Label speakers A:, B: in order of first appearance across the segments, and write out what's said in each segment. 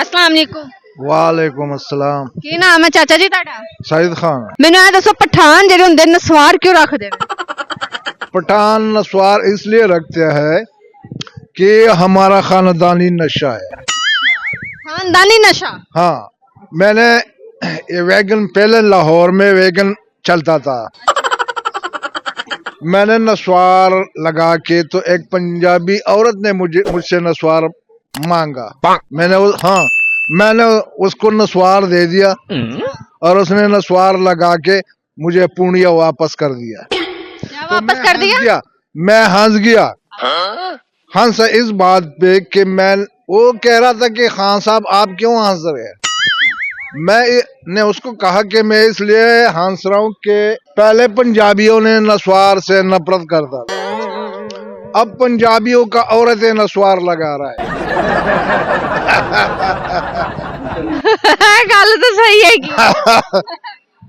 A: अस्सलाम वालेकुम।
B: वालेकुम अस्सलाम।
A: ਕੀ ਨਾਮ ਹੈ ਚਾਚਾ ਜੀ ਤੁਹਾਡਾ?
B: सईद खान।
A: ਮੈਨੂੰ ਇਹ ਦੱਸੋ ਪਠਾਨ ਜਿਹੜੇ ਹੁੰਦੇ ਨਸਵਾਰ ਕਿਉਂ ਰੱਖਦੇ ਨੇ?
B: पठान नस्वार इसलिए रखते हैं कि हमारा खानदानी नशा है।
A: खानदानी नशा।
B: हाँ, मैंने ये वैगन पहले लाहौर में वैगन चलता था। मैंने नस्वार लगा के तो एक पंजाबी औरत ने मुझसे नस्वार मांगा। मैंने उसको नस्वार दे दिया और उसने नस्वार लगा के मुझे पूर्णिया वापस कर दिया।
A: क्या वापस कर दिया?
B: मैं हंस गया। हंस इस बात पे कि मैं वो कह रहा था कि खान साहब आप क्यों हंस रहे हैं। मैंने उसको कहा कि मैं इसलिए हंस रहा हूँ कि पहले पंजाबियों ने नस्वार से नफरत करता था, अब पंजाबियों का औरतें नस्वार लगा रहा है।
A: गल तो सही है कि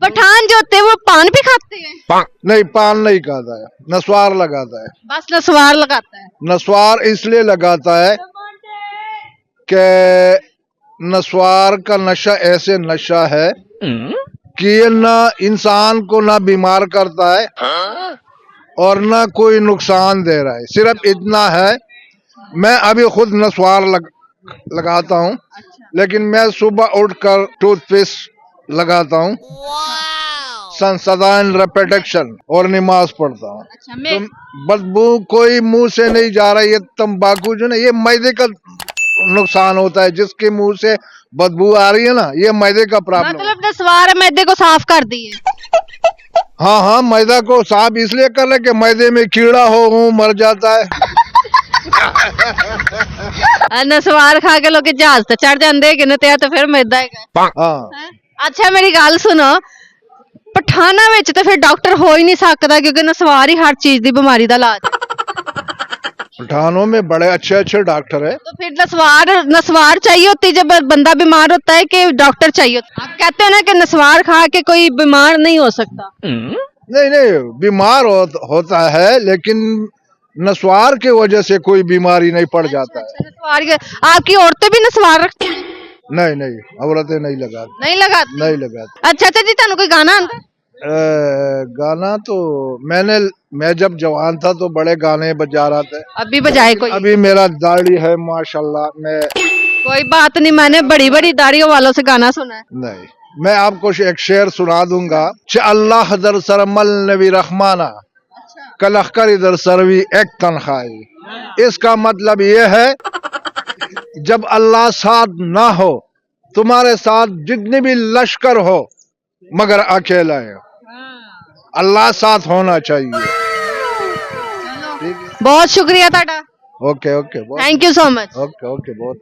A: पठान जो होते हैं वो पान भी खाते हैं?
B: नहीं, पान नहीं खाता है, नस्वार लगाता है।
A: बस नस्वार लगाता है।
B: नस्वार इसलिए लगाता है कि नस्वार का नशा ऐसे नशा है कि ये ना इंसान को ना बीमार करता है और ना कोई नुकसान दे रहा है। सिर्फ इतना है, मैं अभी खुद नस्वार लगाता हूँ।
A: अच्छा।
B: लेकिन मैं सुबह उठकर टूथपेस्ट लगाता हूँ, सदान रिपेटेक्शन और नमाज पढ़ता हूँ।
A: अच्छा,
B: तो बदबू कोई मुंह से नहीं जा रहा है। ये तंबाकू जो ना, ये मैदे का नुकसान होता है। जिसके मुंह से बदबू आ रही है ना, ये मैदे का प्रॉब्लम।
A: मतलब नस्वार मैदे को साफ कर दिए।
B: हाँ, मैदा को साफ इसलिए कर ले कि मैदे में कीड़ा हो मर जाता है।
A: नस्वार खा के लोग जहाज तो चढ़ जाते कि तो फिर मैदा है।
B: हाँ।
A: अच्छा मेरी गल सुनो, पठाना विच तो फिर डॉक्टर हो ही नहीं सकता क्योंकि नस्वार ही हर चीज की बीमारी का इलाज है।
B: पठानों में बड़े अच्छे अच्छे डॉक्टर है।
A: तो फिर नस्वार चाहिए होती जब बंदा बीमार होता है कि डॉक्टर चाहिए होता? आप कहते हो ना कि नस्वार खा के कोई बीमार नहीं हो सकता।
B: नहीं, बीमार होता है, लेकिन नस्वार की वजह से कोई बीमारी नहीं पड़ जाता है।
A: नस्वार आपकी औरतें भी नस्वार रखती हैं?
B: नहीं, औरतें नहीं लगाती।
A: नहीं लगाती। अच्छा जी, तुहानू कोई गाना आंदा?
B: गाना तो मैं जब जवान था तो बड़े गाने बजा रहा था।
A: अभी बजाए कोई? अभी
B: मेरा दाढ़ी है माशाल्लाह। मैं
A: कोई बात नहीं, मैंने बड़ी बड़ी दाढ़ियों वालों से गाना सुना है।
B: नहीं, मैं आपको एक शेर सुना दूंगा। अल्लाह दर सरमल नबी रहमाना कलखकर इधर सरवी एक तनखाई। इसका मतलब ये है, जब अल्लाह साथ ना हो, तुम्हारे साथ जितने भी लश्कर हो मगर अकेला है, अल्लाह साथ होना चाहिए।
A: बहुत शुक्रिया ताड़ा।
B: Okay,
A: thank you so much.
B: Okay, बहुत